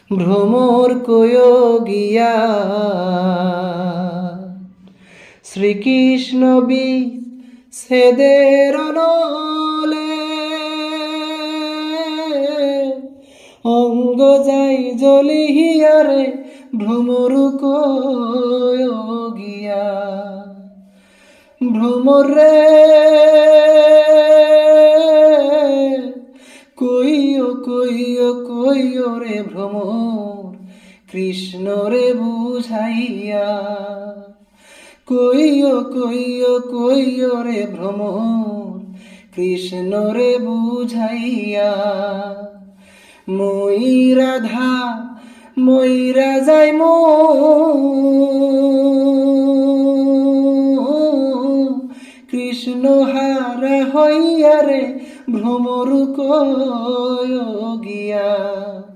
ভ্রমর কয় গিয়া শ্রীকৃষ্ণ বিচ্ছেদের নলে অঙ্গ যাই জ্বলিয়ারে ভ্রমর কয় গিয়া ভ্রমর রে কইও কইও কইও রে ভ্রমর কৃষ্ণ রে বুঝাইয়া কইও কইও কইও রে ভ্রমর কৃষ্ণ রে বুঝাইয়া মই রাধা মইরা যাই কৃষ্ণ হারা হইয়া রে ভ্রমর কয় গিয়া।